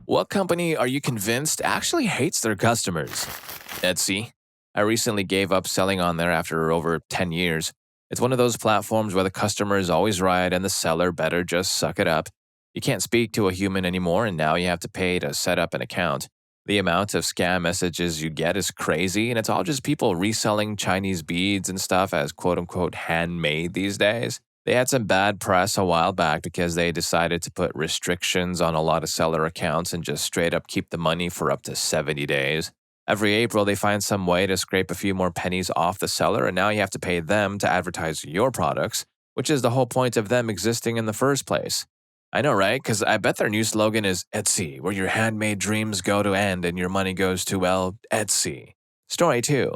What company are you convinced actually hates their customers? Etsy. I recently gave up selling on there after over 10 years. It's one of those platforms where the customer is always right and the seller better just suck it up. You can't speak to a human anymore, and now you have to pay to set up an account. The amount of scam messages you get is crazy, and it's all just people reselling Chinese beads and stuff as quote unquote handmade these days. They had some bad press a while back because they decided to put restrictions on a lot of seller accounts and just straight up keep the money for up to 70 days. Every April, they find some way to scrape a few more pennies off the seller, and now you have to pay them to advertise your products, which is the whole point of them existing in the first place. I know, right? Because I bet their new slogan is Etsy, where your handmade dreams go to end and your money goes to, well, Etsy. Story 2.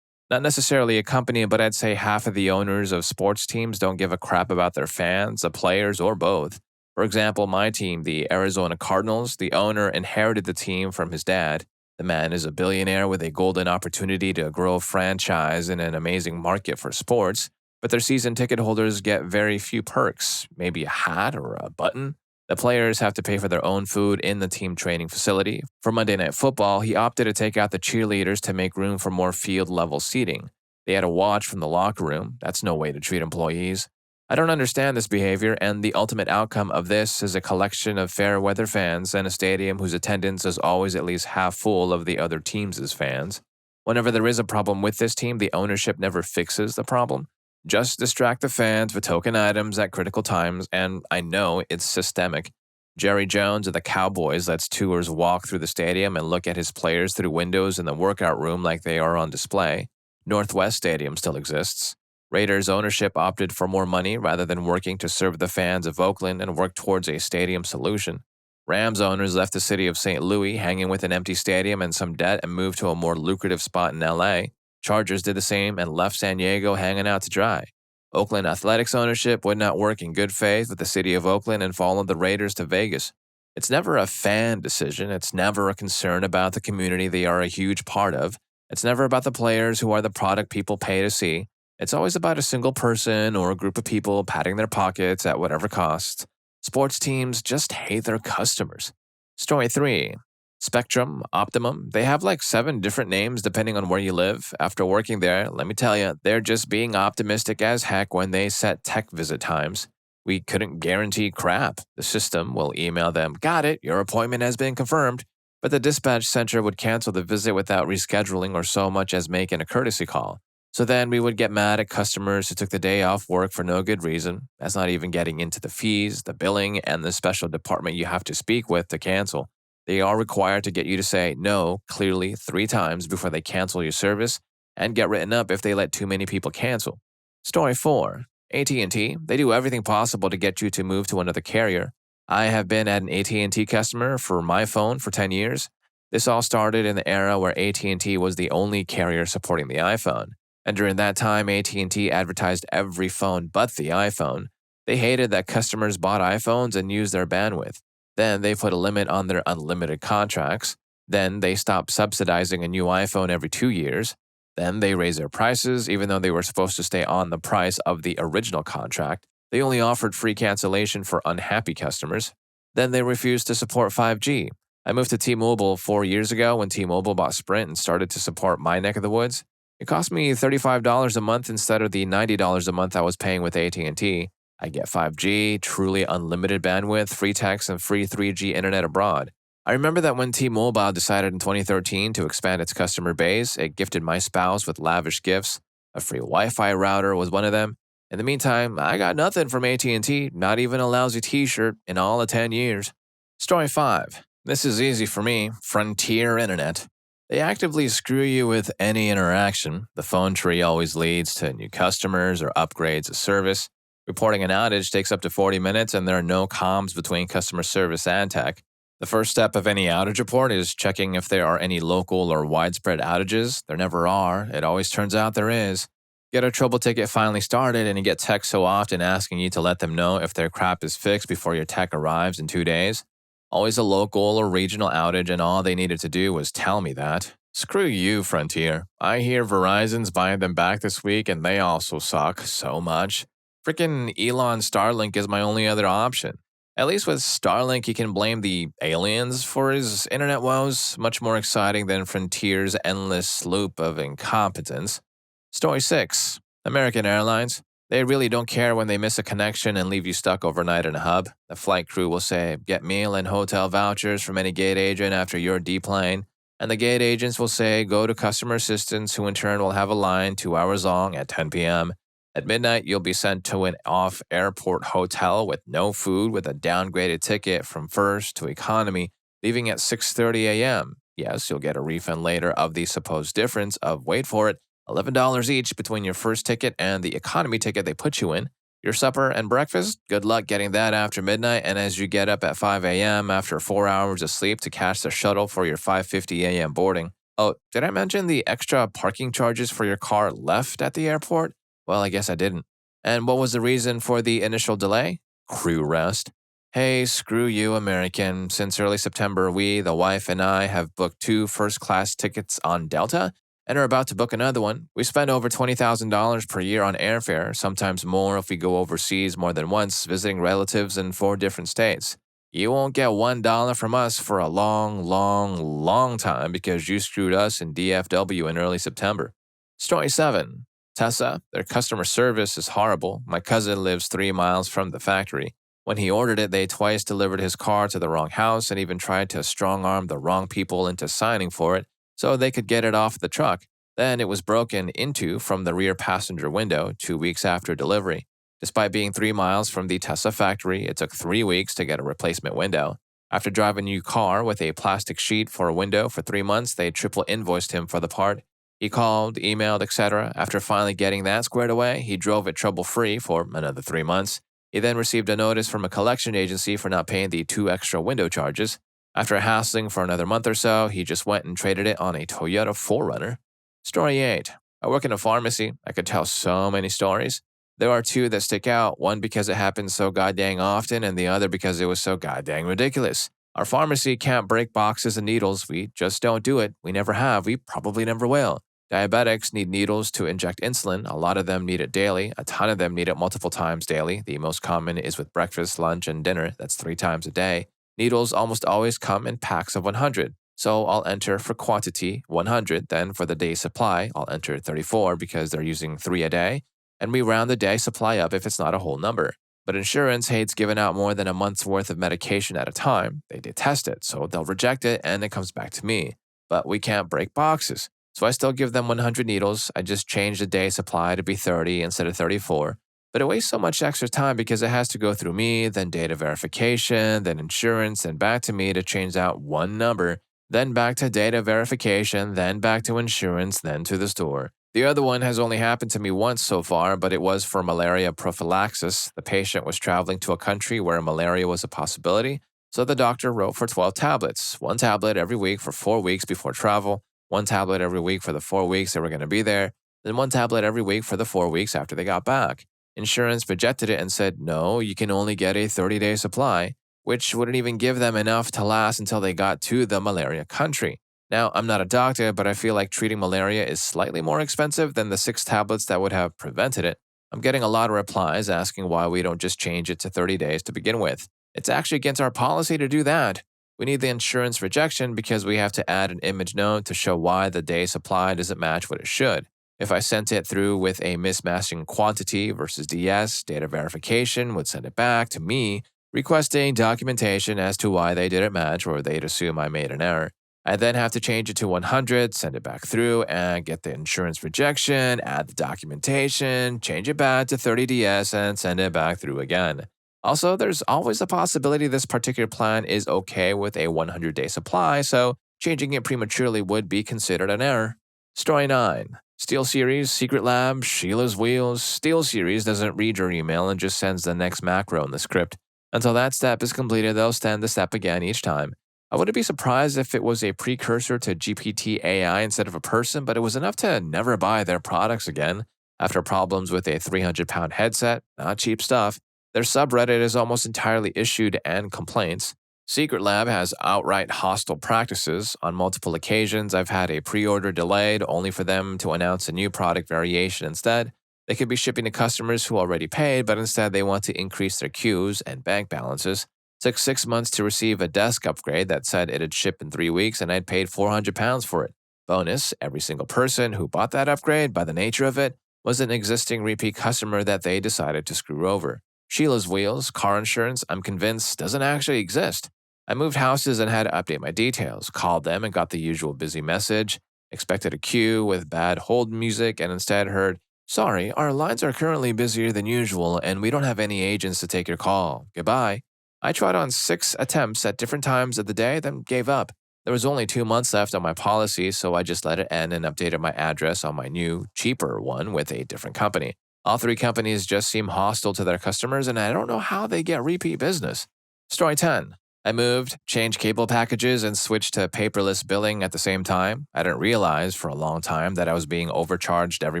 Not necessarily a company, but I'd say half of the owners of sports teams don't give a crap about their fans, the players, or both. For example, my team, the Arizona Cardinals, the owner inherited the team from his dad. The man is a billionaire with a golden opportunity to grow a franchise in an amazing market for sports, but their season ticket holders get very few perks, maybe a hat or a button. The players have to pay for their own food in the team training facility. For Monday Night Football, he opted to take out the cheerleaders to make room for more field-level seating. They had a watch from the locker room. That's no way to treat employees. I don't understand this behavior, and the ultimate outcome of this is a collection of fair-weather fans and a stadium whose attendance is always at least half full of the other teams' fans. Whenever there is a problem with this team, the ownership never fixes the problem. Just distract the fans with token items at critical times, and I know it's systemic. Jerry Jones of the Cowboys lets tours walk through the stadium and look at his players through windows in the workout room like they are on display. Northwest Stadium still exists. Raiders ownership opted for more money rather than working to serve the fans of Oakland and work towards a stadium solution. Rams owners left the city of St. Louis hanging with an empty stadium and some debt and moved to a more lucrative spot in LA. Chargers did the same and left San Diego hanging out to dry. Oakland Athletics ownership would not work in good faith with the city of Oakland and followed the Raiders to Vegas. It's never a fan decision. It's never a concern about the community they are a huge part of. It's never about the players who are the product people pay to see. It's always about a single person or a group of people padding their pockets at whatever cost. Sports teams just hate their customers. Story 3. Spectrum, Optimum, they have like 7 different names depending on where you live. After working there, let me tell you, they're just being optimistic as heck when they set tech visit times. We couldn't guarantee crap. The system will email them, got it, your appointment has been confirmed. But the dispatch center would cancel the visit without rescheduling or so much as making a courtesy call. So then we would get mad at customers who took the day off work for no good reason. That's not even getting into the fees, the billing, and the special department you have to speak with to cancel. They are required to get you to say no clearly 3 times before they cancel your service and get written up if they let too many people cancel. Story 4. AT&T, they do everything possible to get you to move to another carrier. I have been an AT&T customer for my phone for 10 years. This all started in the era where AT&T was the only carrier supporting the iPhone. And during that time, AT&T advertised every phone but the iPhone. They hated that customers bought iPhones and used their bandwidth. Then they put a limit on their unlimited contracts. Then they stopped subsidizing a new iPhone every 2 years. Then they raised their prices, even though they were supposed to stay on the price of the original contract. They only offered free cancellation for unhappy customers. Then they refused to support 5G. I moved to T-Mobile 4 years ago when T-Mobile bought Sprint and started to support my neck of the woods. It cost me $35 a month instead of the $90 a month I was paying with AT&T. I get 5G, truly unlimited bandwidth, free text, and free 3G internet abroad. I remember that when T-Mobile decided in 2013 to expand its customer base, it gifted my spouse with lavish gifts. A free Wi-Fi router was one of them. In the meantime, I got nothing from AT&T, not even a lousy t-shirt in all of 10 years. Story 5. This is easy for me. Frontier Internet. They actively screw you with any interaction. The phone tree always leads to new customers or upgrades of service. Reporting an outage takes up to 40 minutes, and there are no comms between customer service and tech. The first step of any outage report is checking if there are any local or widespread outages. There never are. It always turns out there is. Get a trouble ticket finally started, and you get texts so often asking you to let them know if their crap is fixed before your tech arrives in 2 days. Always a local or regional outage, and all they needed to do was tell me that. Screw you, Frontier. I hear Verizon's buying them back this week, and they also suck so much. Frickin' Elon Starlink is my only other option. At least with Starlink, he can blame the aliens for his internet woes, much more exciting than Frontier's endless loop of incompetence. Story 6. American Airlines. They really don't care when they miss a connection and leave you stuck overnight in a hub. The flight crew will say, get meal and hotel vouchers from any gate agent after your deplane. And the gate agents will say, go to customer assistance, who in turn will have a line 2 hours long at 10 p.m. At midnight, you'll be sent to an off-airport hotel with no food with a downgraded ticket from first to economy, leaving at 6:30 a.m. Yes, you'll get a refund later of the supposed difference of, wait for it, $11 each between your first ticket and the economy ticket they put you in. Your supper and breakfast, good luck getting that after midnight, and as you get up at 5 a.m. after 4 hours of sleep to catch the shuttle for your 5:50 a.m. boarding. Oh, did I mention the extra parking charges for your car left at the airport? Well, I guess I didn't. And what was the reason for the initial delay? Crew rest. Hey, screw you, American. Since early September, we, the wife and I, have booked 2 first-class tickets on Delta and are about to book another one. We spend over $20,000 per year on airfare, sometimes more if we go overseas more than once, visiting relatives in 4 different states. You won't get $1 from us for a long, long, long time because you screwed us in DFW in early September. Story 7. Tessa, their customer service is horrible. My cousin lives 3 miles from the factory. When he ordered it, they twice delivered his car to the wrong house and even tried to strong-arm the wrong people into signing for it so they could get it off the truck. Then it was broken into from the rear passenger window 2 weeks after delivery. Despite being 3 miles from the Tessa factory, it took 3 weeks to get a replacement window. After driving a new car with a plastic sheet for a window for 3 months, they triple invoiced him for the part. He called, emailed, etc. After finally getting that squared away, he drove it trouble-free for another 3 months. He then received a notice from a collection agency for not paying the 2 extra window charges. After hassling for another month or so, he just went and traded it on a Toyota 4Runner. Story 8. I work in a pharmacy. I could tell so many stories. There are 2 that stick out, one because it happens so goddamn often, and the other because it was so goddamn ridiculous. Our pharmacy can't break boxes and needles. We just don't do it. We never have. We probably never will. Diabetics need needles to inject insulin. A lot of them need it daily. A ton of them need it multiple times daily. The most common is with breakfast, lunch, and dinner. That's 3 times a day. Needles almost always come in packs of 100. So I'll enter for quantity 100. Then for the day supply, I'll enter 34 because they're using 3 a day. And we round the day supply up if it's not a whole number. But insurance hates giving out more than a month's worth of medication at a time. They detest it, so they'll reject it and it comes back to me. But we can't break boxes. So I still give them 100 needles. I just change the day supply to be 30 instead of 34. But it wastes so much extra time because it has to go through me, then data verification, then insurance, then back to me to change out one number, then back to data verification, then back to insurance, then to the store. The other one has only happened to me once so far, but it was for malaria prophylaxis. The patient was traveling to a country where malaria was a possibility, so the doctor wrote for 12 tablets, 1 tablet every week for 4 weeks before travel, 1 tablet every week for the 4 weeks they were going to be there, then 1 tablet every week for the 4 weeks after they got back. Insurance rejected it and said, no, you can only get a 30-day supply, which wouldn't even give them enough to last until they got to the malaria country. Now, I'm not a doctor, but I feel like treating malaria is slightly more expensive than the 6 tablets that would have prevented it. I'm getting a lot of replies asking why we don't just change it to 30 days to begin with. It's actually against our policy to do that. We need the insurance rejection because we have to add an image note to show why the day supply doesn't match what it should. If I sent it through with a mismatching quantity versus DS, data verification would send it back to me, requesting documentation as to why they didn't match or they'd assume I made an error. I then have to change it to 100, send it back through, and get the insurance rejection, add the documentation, change it back to 30DS, and send it back through again. Also, there's always a possibility this particular plan is okay with a 100-day supply, so changing it prematurely would be considered an error. Story 9. SteelSeries, Secret Lab, Sheila's Wheels. SteelSeries doesn't read your email and just sends the next macro in the script. Until that step is completed, they'll send the step again each time. I wouldn't be surprised if it was a precursor to GPT AI instead of a person, but it was enough to never buy their products again. After problems with a 300-pound headset, not cheap stuff, their subreddit is almost entirely issued and complaints. Secret Lab has outright hostile practices. On multiple occasions, I've had a pre-order delayed only for them to announce a new product variation instead. They could be shipping to customers who already paid, but instead they want to increase their queues and bank balances. Took 6 months to receive a desk upgrade that said it'd ship in 3 weeks and I'd paid £400 for it. Bonus, every single person who bought that upgrade, by the nature of it, was an existing repeat customer that they decided to screw over. Sheila's Wheels, car insurance, I'm convinced, doesn't actually exist. I moved houses and had to update my details, called them and got the usual busy message, expected a queue with bad hold music and instead heard, "Sorry, our lines are currently busier than usual and we don't have any agents to take your call. Goodbye." I tried on 6 attempts at different times of the day, then gave up. There was only 2 months left on my policy, so I just let it end and updated my address on my new, cheaper one with a different company. All 3 companies just seem hostile to their customers, and I don't know how they get repeat business. Story 10. I moved, changed cable packages, and switched to paperless billing at the same time. I didn't realize for a long time that I was being overcharged every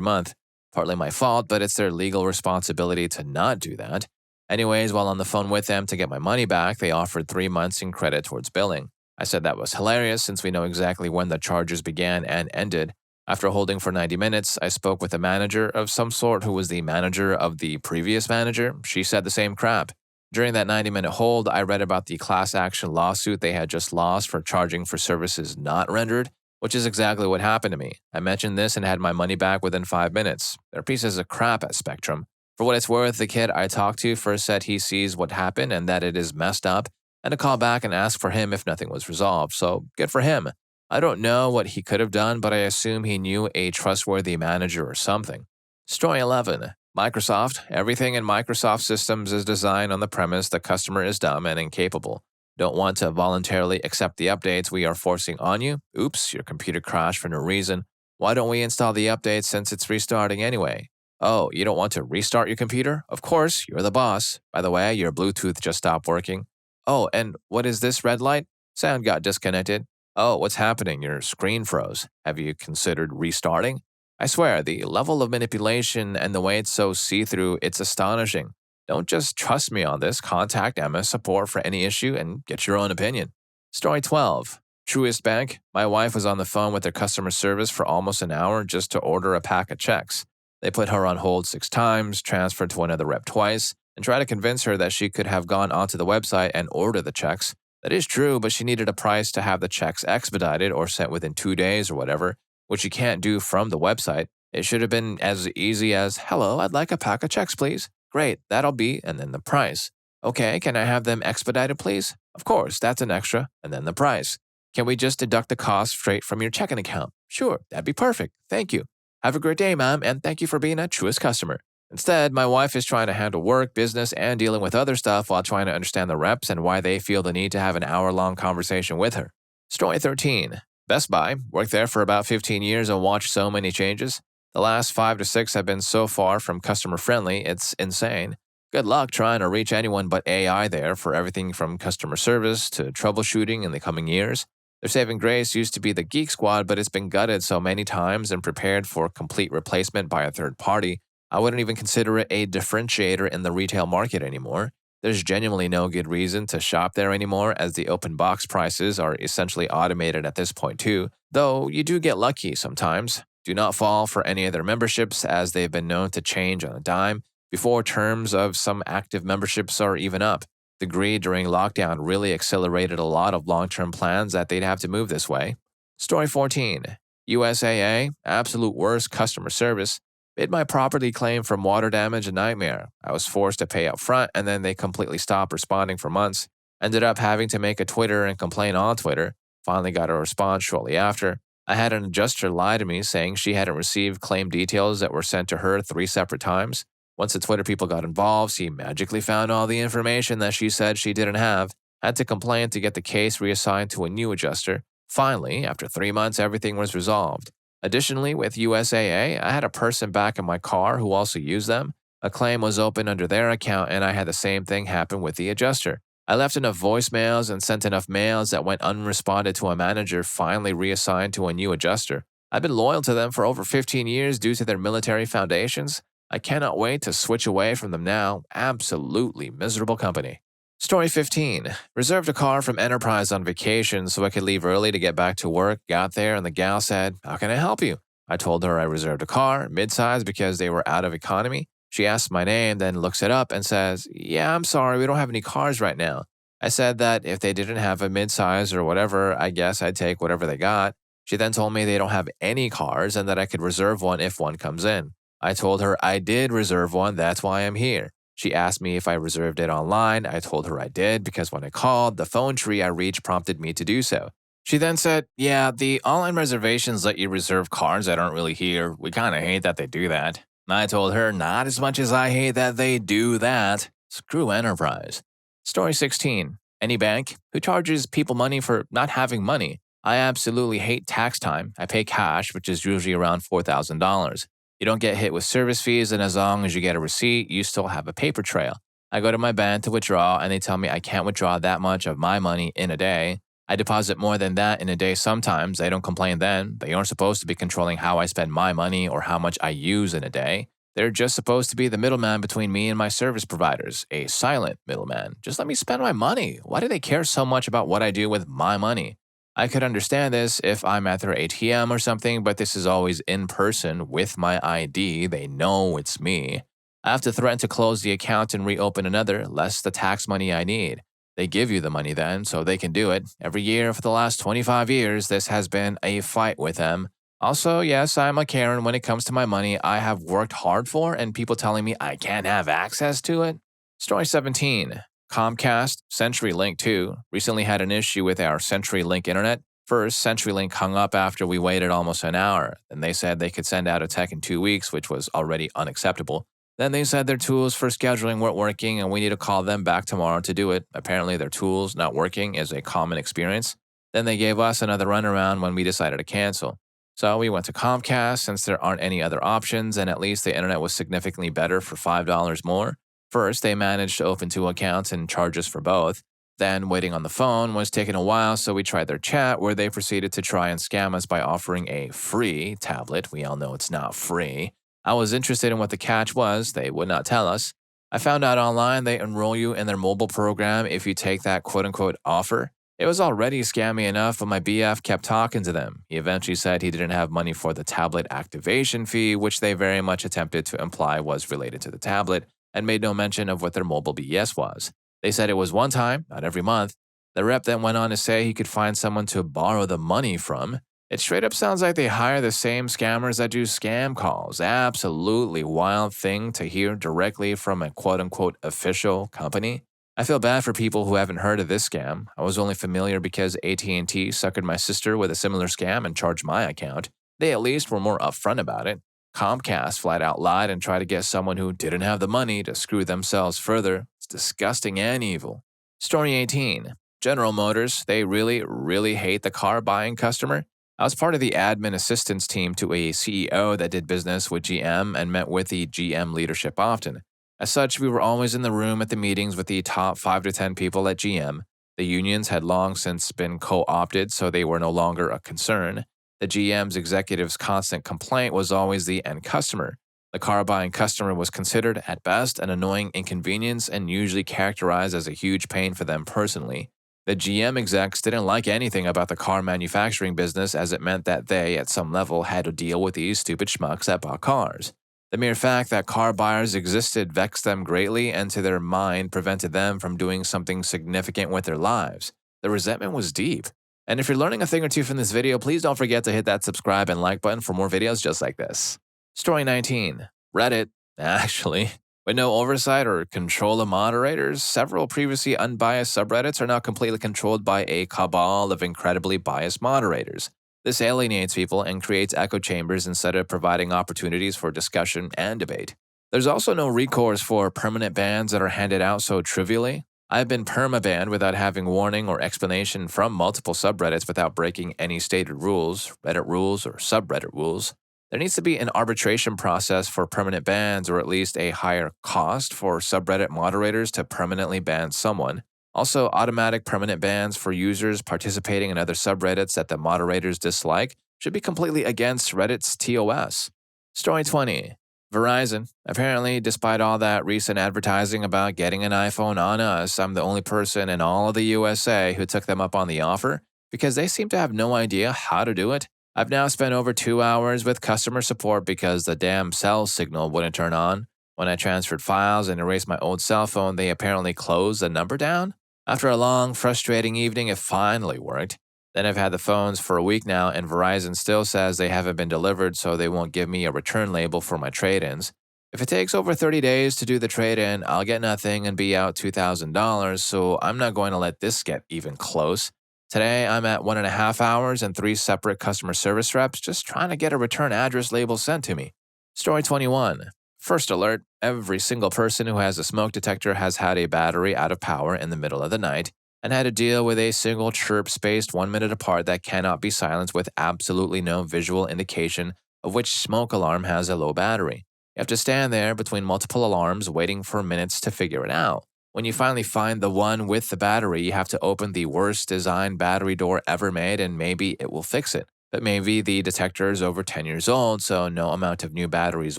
month. Partly my fault, but it's their legal responsibility to not do that. Anyways, while on the phone with them to get my money back, they offered 3 months in credit towards billing. I said that was hilarious since we know exactly when the charges began and ended. After holding for 90 minutes, I spoke with a manager of some sort who was the manager of the previous manager. She said the same crap. During that 90-minute hold, I read about the class action lawsuit they had just lost for charging for services not rendered, which is exactly what happened to me. I mentioned this and had my money back within 5 minutes. They're pieces of crap at Spectrum. For what it's worth, the kid I talked to first said he sees what happened and that it is messed up, and to call back and ask for him if nothing was resolved, so good for him. I don't know what he could have done, but I assume he knew a trustworthy manager or something. Story 11. Microsoft. Everything in Microsoft systems is designed on the premise the customer is dumb and incapable. Don't want to voluntarily accept the updates we are forcing on you? Oops, your computer crashed for no reason. Why don't we install the update since it's restarting anyway? Oh, you don't want to restart your computer? Of course, you're the boss. By the way, your Bluetooth just stopped working. Oh, and what is this red light? Sound got disconnected. Oh, what's happening? Your screen froze. Have you considered restarting? I swear, the level of manipulation and the way it's so see-through, it's astonishing. Don't just trust me on this. Contact MS support for any issue and get your own opinion. Story 12. Truist Bank. My wife was on the phone with their customer service for almost an hour just to order a pack of checks. They put her on hold 6 times, transferred to another rep twice, and tried to convince her that she could have gone onto the website and ordered the checks. That is true, but she needed a price to have the checks expedited or sent within 2 days or whatever, which you can't do from the website. It should have been as easy as, "Hello, I'd like a pack of checks, please." "Great, that'll be," and then the price. "Okay, can I have them expedited, please?" "Of course, that's an extra," and then the price. "Can we just deduct the cost straight from your checking account?" "Sure, that'd be perfect. Thank you." "Have a great day, ma'am, and thank you for being a Truist customer." Instead, my wife is trying to handle work, business, and dealing with other stuff while trying to understand the reps and why they feel the need to have an hour-long conversation with her. Story 13. Best Buy. Worked there for about 15 years and watched so many changes. The last 5 to 6 have been so far from customer-friendly, it's insane. Good luck trying to reach anyone but AI there for everything from customer service to troubleshooting in the coming years. Their saving grace used to be the Geek Squad, but it's been gutted so many times and prepared for complete replacement by a third party. I wouldn't even consider it a differentiator in the retail market anymore. There's genuinely no good reason to shop there anymore, as the open box prices are essentially automated at this point too, though you do get lucky sometimes. Do not fall for any of their memberships, as they've been known to change on a dime before terms of some active memberships are even up. The greed during lockdown really accelerated a lot of long-term plans that they'd have to move this way. Story 14. USAA, absolute worst customer service. Made my property claim from water damage a nightmare. I was forced to pay up front and then they completely stopped responding for months. Ended up having to make a Twitter and complain on Twitter. Finally got a response shortly after. I had an adjuster lie to me saying she hadn't received claim details that were sent to her 3 separate times. Once the Twitter people got involved, she magically found all the information that she said she didn't have. Had to complain to get the case reassigned to a new adjuster. Finally, after 3 months, everything was resolved. Additionally, with USAA, I had a person back in my car who also used them. A claim was opened under their account, and I had the same thing happen with the adjuster. I left enough voicemails and sent enough mails that went unresponded to a manager finally reassigned to a new adjuster. I've been loyal to them for over 15 years due to their military foundations. I cannot wait to switch away from them now. Absolutely miserable company. Story 15. Reserved a car from Enterprise on vacation so I could leave early to get back to work. Got there and the gal said, "How can I help you?" I told her I reserved a car, midsize, because they were out of economy. She asks my name, then looks it up and says, "Yeah, I'm sorry, we don't have any cars right now." I said that if they didn't have a midsize or whatever, I guess I'd take whatever they got. She then told me they don't have any cars and that I could reserve one if one comes in. I told her I did reserve one, that's why I'm here. She asked me if I reserved it online. I told her I did because when I called, the phone tree I reached prompted me to do so. She then said, yeah, the online reservations let you reserve cars that aren't really here. We kind of hate that they do that. And I told her, not as much as I hate that they do that. Screw enterprise. Story 16. Any bank who charges people money for not having money. I absolutely hate tax time. I pay cash, which is usually around $4,000. You don't get hit with service fees, and as long as you get a receipt, you still have a paper trail. I go to my bank to withdraw, and they tell me I can't withdraw that much of my money in a day. I deposit more than that in a day sometimes. They don't complain then. They aren't supposed to be controlling how I spend my money or how much I use in a day. They're just supposed to be the middleman between me and my service providers, a silent middleman. Just let me spend my money. Why do they care so much about what I do with my money? I could understand this if I'm at their ATM or something, but this is always in person with my ID. They know it's me. I have to threaten to close the account and reopen another, less the tax money I need. They give you the money then, so they can do it. Every year for the last 25 years, this has been a fight with them. Also, yes, I'm a Karen when it comes to my money I have worked hard for and people telling me I can't have access to it. Story 17. Comcast, CenturyLink too, recently had an issue with our CenturyLink internet. First, CenturyLink hung up after we waited almost an hour. Then they said they could send out a tech in 2 weeks, which was already unacceptable. Then they said their tools for scheduling weren't working and we need to call them back tomorrow to do it. Apparently their tools not working is a common experience. Then they gave us another runaround when we decided to cancel. So we went to Comcast since there aren't any other options and at least the internet was significantly better for $5 more. First, they managed to open 2 accounts and charge us for both. Then, waiting on the phone was taking a while, so we tried their chat where they proceeded to try and scam us by offering a free tablet. We all know it's not free. I was interested in what the catch was. They would not tell us. I found out online they enroll you in their mobile program if you take that quote-unquote offer. It was already scammy enough, but my BF kept talking to them. He eventually said he didn't have money for the tablet activation fee, which they very much attempted to imply was related to the tablet, and made no mention of what their mobile BS was. They said it was one time, not every month. The rep then went on to say he could find someone to borrow the money from. It straight up sounds like they hire the same scammers that do scam calls. Absolutely wild thing to hear directly from a quote-unquote official company. I feel bad for people who haven't heard of this scam. I was only familiar because AT&T suckered my sister with a similar scam and charged my account. They at least were more upfront about it. Comcast flat out lied and tried to get someone who didn't have the money to screw themselves further. It's disgusting and evil. Story 18. General Motors, they really hate the car buying customer. I was part of the admin assistance team to a CEO that did business with GM and met with the GM leadership often. As such, we were always in the room at the meetings with the top 5 to 10 people at GM. The unions had long since been co-opted, so they were no longer a concern. The GM's executive's constant complaint was always the end customer. The car buying customer was considered, at best, an annoying inconvenience and usually characterized as a huge pain for them personally. The GM execs didn't like anything about the car manufacturing business as it meant that they, at some level, had to deal with these stupid schmucks that bought cars. The mere fact that car buyers existed vexed them greatly and to their mind prevented them from doing something significant with their lives. The resentment was deep. And if you're learning a thing or two from this video, please don't forget to hit that subscribe and like button for more videos just like this. Story 19. Reddit. Actually, with no oversight or control of moderators, several previously unbiased subreddits are now completely controlled by a cabal of incredibly biased moderators. This alienates people and creates echo chambers instead of providing opportunities for discussion and debate. There's also no recourse for permanent bans that are handed out so trivially. I've been perma-banned without having warning or explanation from multiple subreddits without breaking any stated rules, Reddit rules, or subreddit rules. There needs to be an arbitration process for permanent bans or at least a higher cost for subreddit moderators to permanently ban someone. Also, automatic permanent bans for users participating in other subreddits that the moderators dislike should be completely against Reddit's TOS. Story 20. Verizon. Apparently, despite all that recent advertising about getting an iPhone on us, I'm the only person in all of the USA who took them up on the offer because they seem to have no idea how to do it. I've now spent over 2 hours with customer support because the damn cell signal wouldn't turn on. When I transferred files and erased my old cell phone, they apparently closed the number down. After a long, frustrating evening, it finally worked. Then I've had the phones for a week now, and Verizon still says they haven't been delivered, so they won't give me a return label for my trade ins. If it takes over 30 days to do the trade in, I'll get nothing and be out $2,000, so I'm not going to let this get even close. Today, I'm at 1.5 hours and 3 separate customer service reps just trying to get a return address label sent to me. Story 21. First alert, every single person who has a smoke detector has had a battery out of power in the middle of the night and had to deal with a single chirp spaced 1 minute apart that cannot be silenced with absolutely no visual indication of which smoke alarm has a low battery. You have to stand there between multiple alarms waiting for minutes to figure it out. When you finally find the one with the battery, you have to open the worst designed battery door ever made and maybe it will fix it. But maybe the detector is over 10 years old, so no amount of new batteries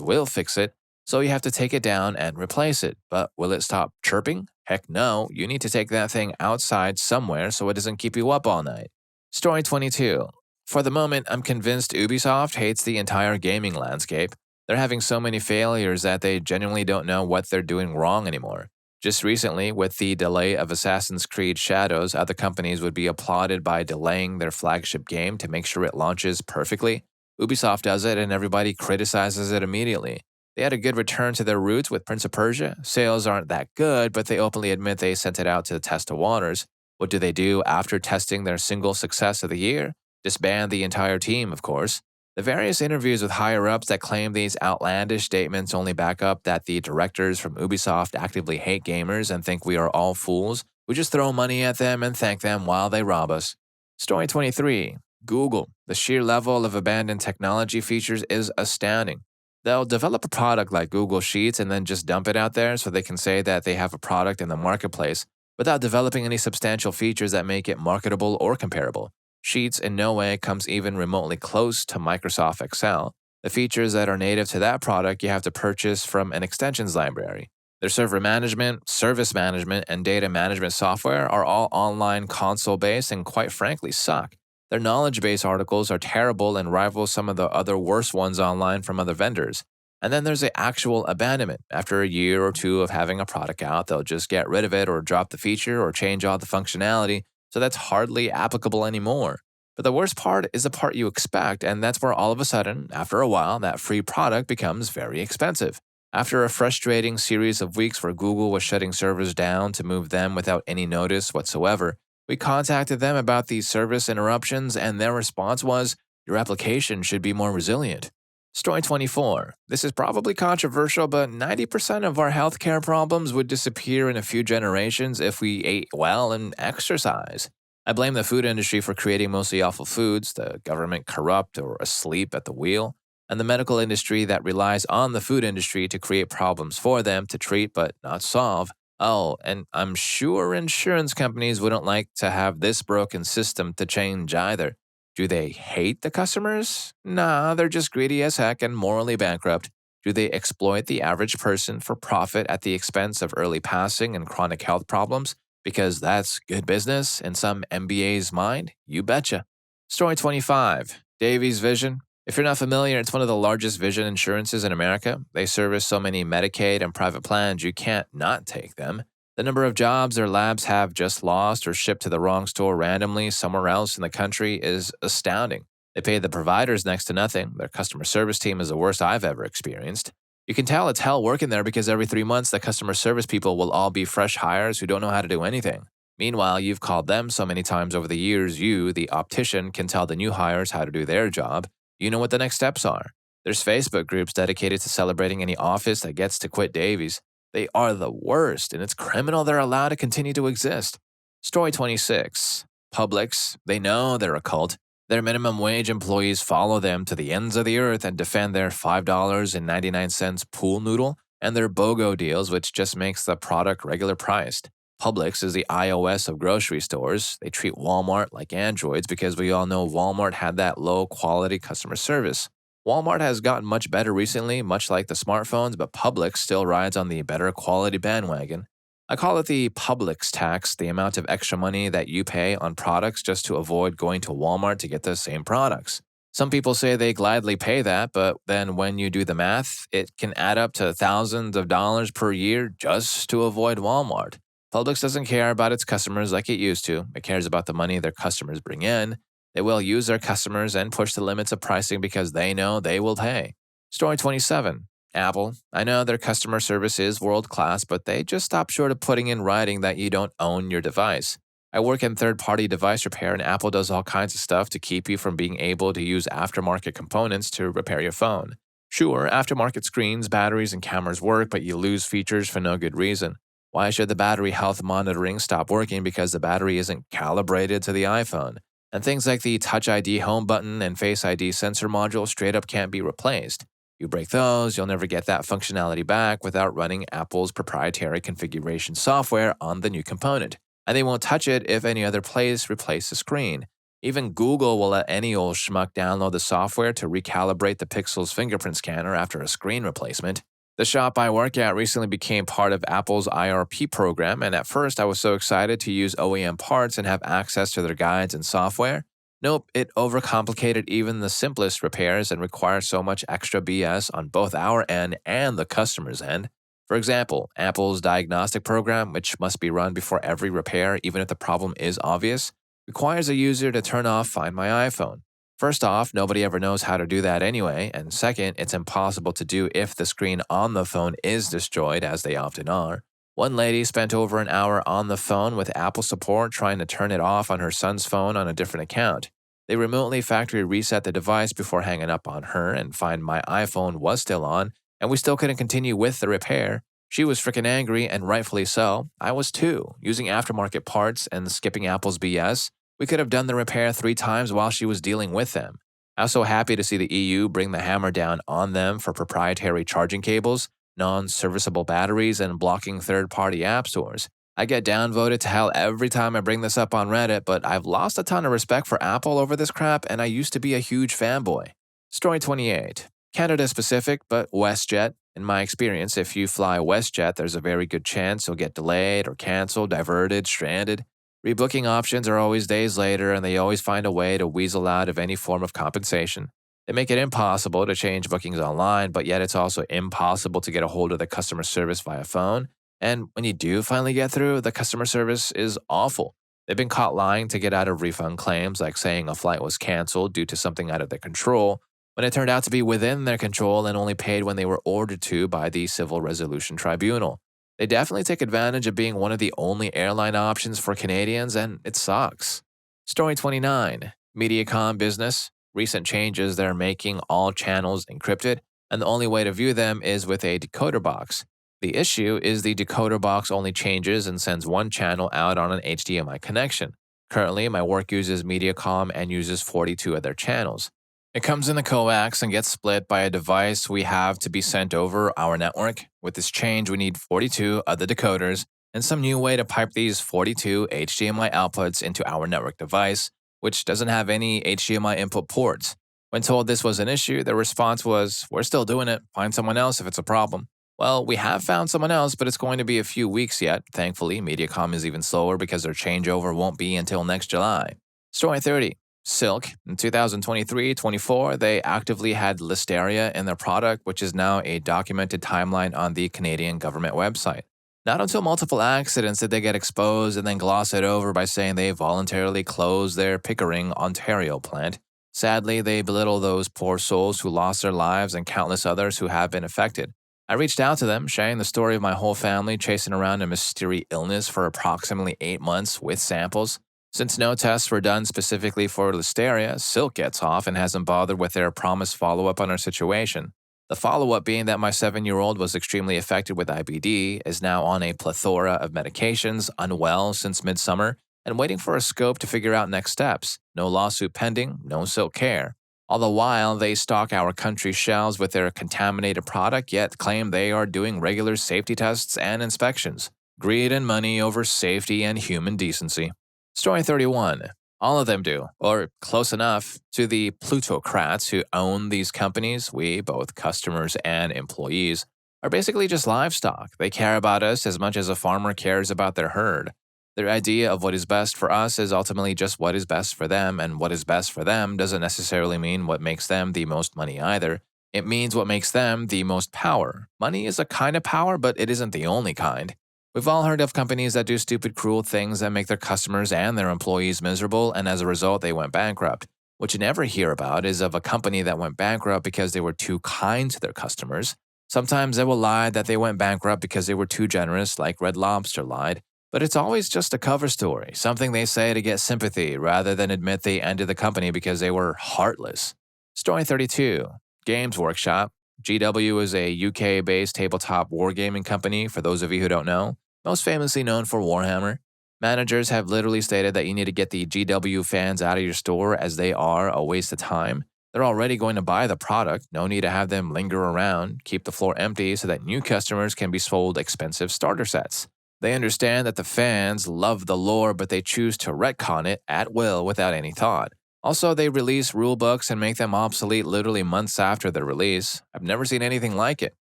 will fix it. So you have to take it down and replace it. But will it stop chirping? Heck no, you need to take that thing outside somewhere so it doesn't keep you up all night. Story 22. For the moment, I'm convinced Ubisoft hates the entire gaming landscape. They're having so many failures that they genuinely don't know what they're doing wrong anymore. Just recently, with the delay of Assassin's Creed Shadows, other companies would be applauded by delaying their flagship game to make sure it launches perfectly. Ubisoft does it and everybody criticizes it immediately. They had a good return to their roots with Prince of Persia. Sales aren't that good, but they openly admit they sent it out to test the waters. What do they do after testing their single success of the year? Disband the entire team, of course. The various interviews with higher-ups that claim these outlandish statements only back up that the directors from Ubisoft actively hate gamers and think we are all fools. We just throw money at them and thank them while they rob us. Story 23. Google. The sheer level of abandoned technology features is astounding. They'll develop a product like Google Sheets and then just dump it out there so they can say that they have a product in the marketplace without developing any substantial features that make it marketable or comparable. Sheets in no way comes even remotely close to Microsoft Excel. The features that are native to that product you have to purchase from an extensions library. Their server management, service management, and data management software are all online console-based and quite frankly suck. Their knowledge base articles are terrible and rival some of the other worst ones online from other vendors. And then there's the actual abandonment. After a year or two of having a product out, they'll just get rid of it or drop the feature or change all the functionality, so that's hardly applicable anymore. But the worst part is the part you expect, and that's where all of a sudden, after a while, that free product becomes very expensive. After a frustrating series of weeks where Google was shutting servers down to move them without any notice whatsoever, we contacted them about these service interruptions, and their response was, your application should be more resilient. Story 24. This is probably controversial, but 90% of our healthcare problems would disappear in a few generations if we ate well and exercise. I blame the food industry for creating mostly awful foods, the government corrupt or asleep at the wheel, and the medical industry that relies on the food industry to create problems for them to treat but not solve. Oh, and I'm sure insurance companies wouldn't like to have this broken system to change either. Do they hate the customers? Nah, they're just greedy as heck and morally bankrupt. Do they exploit the average person for profit at the expense of early passing and chronic health problems? Because that's good business in some MBA's mind? You betcha. Story 25. Davies Vision. If you're not familiar, it's one of the largest vision insurances in America. They service so many Medicaid and private plans you can't not take them. The number of jobs their labs have just lost or shipped to the wrong store randomly somewhere else in the country is astounding. They pay the providers next to nothing. Their customer service team is the worst I've ever experienced. You can tell it's hell working there because every 3 months the customer service people will all be fresh hires who don't know how to do anything. Meanwhile, you've called them so many times over the years you, the optician, can tell the new hires how to do their job. You know what the next steps are. There's Facebook groups dedicated to celebrating any office that gets to quit Davies. They are the worst, and it's criminal they're allowed to continue to exist. Story 26. Publix. They know they're a cult. Their minimum wage employees follow them to the ends of the earth and defend their $5.99 pool noodle and their BOGO deals, which just makes the product regular priced. Publix is the iOS of grocery stores. They treat Walmart like androids because we all know Walmart had that low-quality customer service. Walmart has gotten much better recently, much like the smartphones, but Publix still rides on the better quality bandwagon. I call it the Publix tax, the amount of extra money that you pay on products just to avoid going to Walmart to get the same products. Some people say they gladly pay that, but then when you do the math, it can add up to thousands of dollars per year just to avoid Walmart. Publix doesn't care about its customers like it used to. It cares about the money their customers bring in. They will use their customers and push the limits of pricing because they know they will pay. Story 27. Apple. I know their customer service is world class, but they just stop short of putting in writing that you don't own your device. I work in third-party device repair, and Apple does all kinds of stuff to keep you from being able to use aftermarket components to repair your phone. Sure, aftermarket screens, batteries, and cameras work, but you lose features for no good reason. Why should the battery health monitoring stop working because the battery isn't calibrated to the iPhone? And things like the Touch ID home button and Face ID sensor module straight up can't be replaced. You break those, you'll never get that functionality back without running Apple's proprietary configuration software on the new component. And they won't touch it if any other place replaces the screen. Even Google will let any old schmuck download the software to recalibrate the Pixel's fingerprint scanner after a screen replacement. The shop I work at recently became part of Apple's IRP program, and at first I was so excited to use OEM parts and have access to their guides and software. Nope, it overcomplicated even the simplest repairs and requires so much extra BS on both our end and the customer's end. For example, Apple's diagnostic program, which must be run before every repair even if the problem is obvious, requires a user to turn off Find My iPhone. First off, nobody ever knows how to do that anyway, and second, it's impossible to do if the screen on the phone is destroyed, as they often are. One lady spent over an hour on the phone with Apple support trying to turn it off on her son's phone on a different account. They remotely factory reset the device before hanging up on her, and Find My iPhone was still on, and we still couldn't continue with the repair. She was freaking angry, and rightfully so. I was too. Using aftermarket parts and skipping Apple's BS, we could have done the repair 3 times while she was dealing with them. I was so happy to see the EU bring the hammer down on them for proprietary charging cables, non-serviceable batteries, and blocking third-party app stores. I get downvoted to hell every time I bring this up on Reddit, but I've lost a ton of respect for Apple over this crap, and I used to be a huge fanboy. Story 28. Canada specific, but WestJet. In my experience, if you fly WestJet, there's a very good chance you'll get delayed or canceled, diverted, stranded. Rebooking options are always days later, and they always find a way to weasel out of any form of compensation. They make it impossible to change bookings online, but yet it's also impossible to get a hold of the customer service via phone. And when you do finally get through, the customer service is awful. They've been caught lying to get out of refund claims, like saying a flight was canceled due to something out of their control, when it turned out to be within their control and only paid when they were ordered to by the Civil Resolution Tribunal. They definitely take advantage of being one of the only airline options for Canadians, and it sucks. Story 29. Mediacom Business. Recent changes they're making all channels encrypted, and the only way to view them is with a decoder box. The issue is the decoder box only changes and sends one channel out on an HDMI connection. Currently, my work uses Mediacom and uses 42 of their channels. It comes in the coax and gets split by a device we have to be sent over our network. With this change, we need 42 other decoders and some new way to pipe these 42 HDMI outputs into our network device, which doesn't have any HDMI input ports. When told this was an issue, the response was, "We're still doing it. Find someone else if it's a problem." Well, we have found someone else, but it's going to be a few weeks yet. Thankfully, Mediacom is even slower because their changeover won't be until next July. Story 30. Silk. In 2023-24, they actively had Listeria in their product, which is now a documented timeline on the Canadian government website. Not until multiple accidents did they get exposed and then gloss it over by saying they voluntarily closed their Pickering, Ontario plant. Sadly, they belittle those poor souls who lost their lives and countless others who have been affected. I reached out to them, sharing the story of my whole family chasing around a mysterious illness for approximately 8 months with samples. Since no tests were done specifically for Listeria, Silk gets off and hasn't bothered with their promised follow-up on our situation. The follow-up being that my 7-year-old was extremely affected with IBD, is now on a plethora of medications, unwell since midsummer, and waiting for a scope to figure out next steps. No lawsuit pending, no Silk care. All the while, they stock our country's shelves with their contaminated product, yet claim they are doing regular safety tests and inspections. Greed and money over safety and human decency. Story 31. All of them do, or close enough. To the plutocrats who own these companies, we, both customers and employees, are basically just livestock. They care about us as much as a farmer cares about their herd. Their idea of what is best for us is ultimately just what is best for them, and what is best for them doesn't necessarily mean what makes them the most money either. It means what makes them the most power. Money is a kind of power, but it isn't the only kind. We've all heard of companies that do stupid, cruel things that make their customers and their employees miserable, and as a result, they went bankrupt. What you never hear about is of a company that went bankrupt because they were too kind to their customers. Sometimes they will lie that they went bankrupt because they were too generous, like Red Lobster lied, but it's always just a cover story, something they say to get sympathy rather than admit they ended the company because they were heartless. Story 32 Games Workshop. GW is a UK based tabletop wargaming company, for those of you who don't know, most famously known for Warhammer. Managers have literally stated that you need to get the GW fans out of your store as they are a waste of time. They're already going to buy the product, no need to have them linger around, keep the floor empty so that new customers can be sold expensive starter sets. They understand that the fans love the lore, but they choose to retcon it at will without any thought. Also, they release rulebooks and make them obsolete literally months after their release. I've never seen anything like it.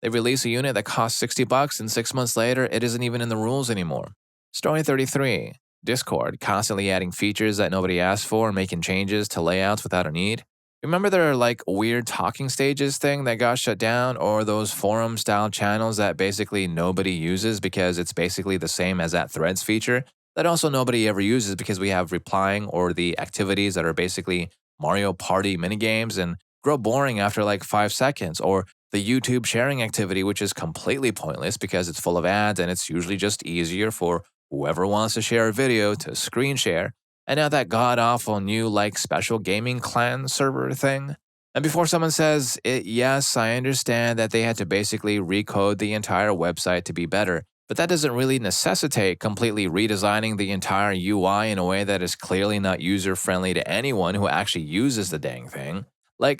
They release a unit that costs $60 and 6 months later, it isn't even in the rules anymore. Story 33 Discord, constantly adding features that nobody asked for and making changes to layouts without a need. Remember their weird talking stages thing that got shut down, or those forum style channels that basically nobody uses because it's basically the same as that threads feature that also nobody ever uses because we have replying or the activities that are basically Mario Party minigames and grow boring after 5 seconds, or the YouTube sharing activity, which is completely pointless because it's full of ads and it's usually just easier for whoever wants to share a video to screen share. And now that god-awful new special gaming clan server thing. And before someone says it, yes, I understand that they had to basically recode the entire website to be better, but that doesn't really necessitate completely redesigning the entire UI in a way that is clearly not user-friendly to anyone who actually uses the dang thing.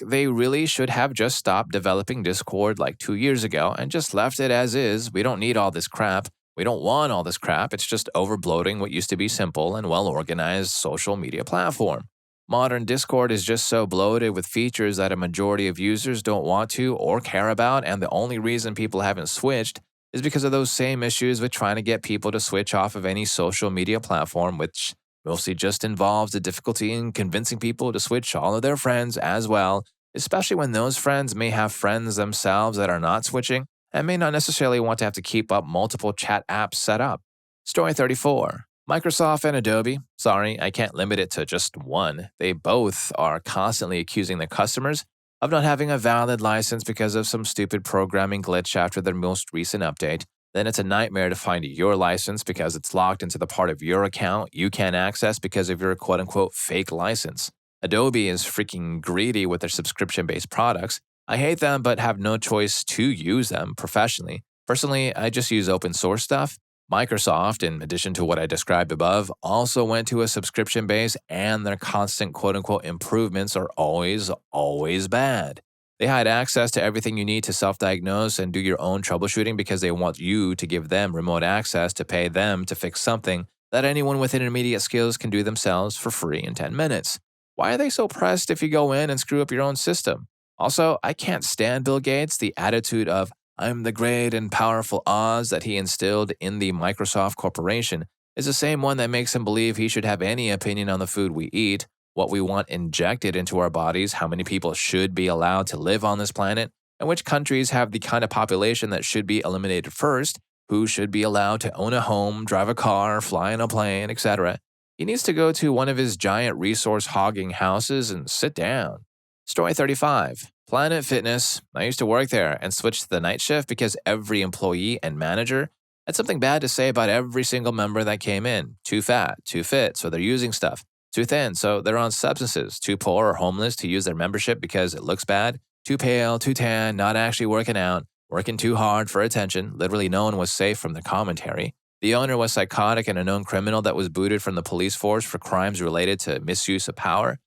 They really should have just stopped developing Discord 2 years ago and just left it as is. We don't need all this crap. We don't want all this crap. It's just overbloating what used to be simple and well-organized social media platform. Modern Discord is just so bloated with features that a majority of users don't want to or care about, and the only reason people haven't switched is because of those same issues with trying to get people to switch off of any social media platform, which mostly just involves the difficulty in convincing people to switch all of their friends as well, especially when those friends may have friends themselves that are not switching and may not necessarily want to have to keep up multiple chat apps set up. Story 34. Microsoft and Adobe. Sorry, I can't limit it to just one. They both are constantly accusing their customers of not having a valid license because of some stupid programming glitch after their most recent update. Then it's a nightmare to find your license because it's locked into the part of your account you can't access because of your quote-unquote fake license. Adobe is freaking greedy with their subscription-based products. I hate them but have no choice to use them professionally. Personally, I just use open source stuff. Microsoft, in addition to what I described above, also went to a subscription base, and their constant quote-unquote improvements are always bad. They hide access to everything you need to self-diagnose and do your own troubleshooting because they want you to give them remote access to pay them to fix something that anyone with intermediate skills can do themselves for free in 10 minutes. Why are they so pressed if you go in and screw up your own system? Also, I can't stand Bill Gates, the attitude of "I'm the great and powerful Oz" that he instilled in the Microsoft Corporation is the same one that makes him believe he should have any opinion on the food we eat, what we want injected into our bodies, how many people should be allowed to live on this planet, and which countries have the kind of population that should be eliminated first, who should be allowed to own a home, drive a car, fly in a plane, etc. He needs to go to one of his giant resource hogging houses and sit down. Story 35. Planet Fitness. I used to work there and switched to the night shift because every employee and manager had something bad to say about every single member that came in. Too fat, too fit, so they're using stuff. Too thin, so they're on substances. Too poor or homeless to use their membership because it looks bad. Too pale, too tan, not actually working out. Working too hard for attention. Literally no one was safe from the commentary. The owner was psychotic and a known criminal that was booted from the police force for crimes related to misuse of power.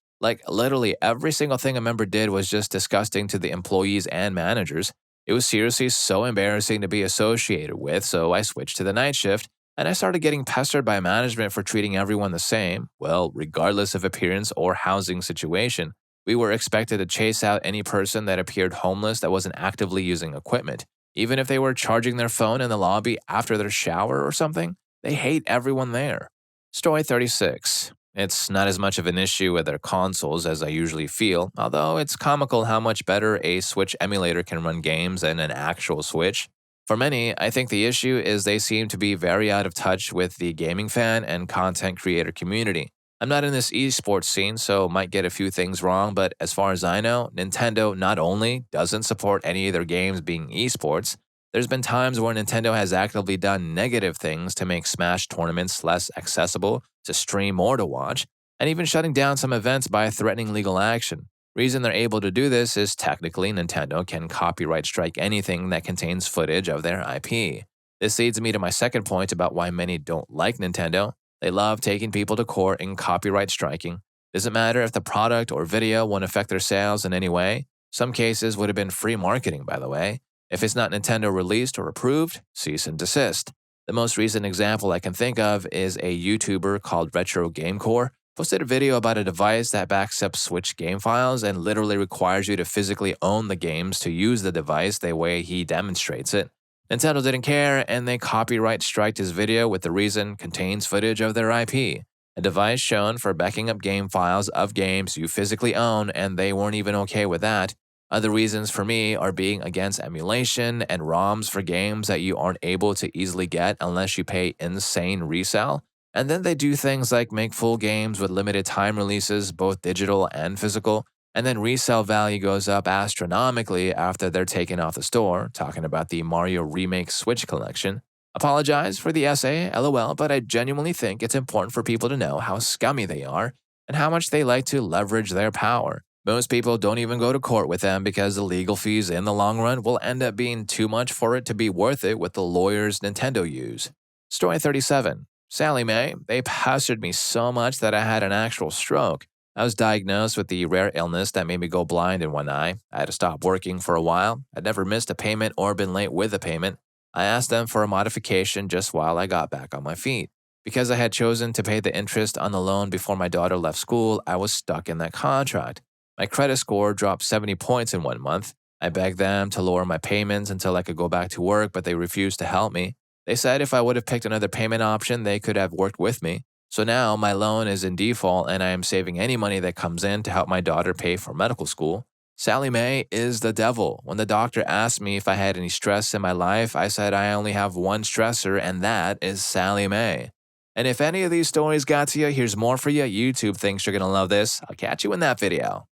Literally every single thing a member did was just disgusting to the employees and managers. It was seriously so embarrassing to be associated with, so I switched to the night shift, and I started getting pestered by management for treating everyone the same, well, regardless of appearance or housing situation. We were expected to chase out any person that appeared homeless that wasn't actively using equipment, even if they were charging their phone in the lobby after their shower or something. They hate everyone there. Story 36. It's not as much of an issue with their consoles as I usually feel, although it's comical how much better a Switch emulator can run games than an actual Switch. For many, I think the issue is they seem to be very out of touch with the gaming fan and content creator community. I'm not in this esports scene, so might get a few things wrong, but as far as I know, Nintendo not only doesn't support any of their games being esports, there's been times where Nintendo has actively done negative things to make Smash tournaments less accessible to stream or to watch, and even shutting down some events by threatening legal action. Reason they're able to do this is technically Nintendo can copyright strike anything that contains footage of their IP. This leads me to my second point about why many don't like Nintendo. They love taking people to court and copyright striking. Doesn't matter if the product or video won't affect their sales in any way. Some cases would have been free marketing, by the way. If it's not Nintendo released or approved, cease and desist. The most recent example I can think of is a YouTuber called Retro Gamecore posted a video about a device that backs up Switch game files and literally requires you to physically own the games to use the device the way he demonstrates it. Nintendo didn't care and they copyright striked his video with the reason contains footage of their IP, a device shown for backing up game files of games you physically own, and they weren't even okay with that. Other reasons for me are being against emulation and ROMs for games that you aren't able to easily get unless you pay insane resale. And then they do things like make full games with limited time releases, both digital and physical, and then resale value goes up astronomically after they're taken off the store, talking about the Mario Remake Switch collection. Apologize for the essay, lol, but I genuinely think it's important for people to know how scummy they are and how much they like to leverage their power. Most people don't even go to court with them because the legal fees in the long run will end up being too much for it to be worth it with the lawyers Nintendo use. Story 37. Sally Mae, they pestered me so much that I had an actual stroke. I was diagnosed with the rare illness that made me go blind in one eye. I had to stop working for a while. I'd never missed a payment or been late with a payment. I asked them for a modification just while I got back on my feet. Because I had chosen to pay the interest on the loan before my daughter left school, I was stuck in that contract. My credit score dropped 70 points in 1 month. I begged them to lower my payments until I could go back to work, but they refused to help me. They said if I would have picked another payment option, they could have worked with me. So now my loan is in default and I am saving any money that comes in to help my daughter pay for medical school. Sally Mae is the devil. When the doctor asked me if I had any stress in my life, I said I only have one stressor, and that is Sally Mae. And if any of these stories got to you, here's more for you. YouTube thinks you're going to love this. I'll catch you in that video.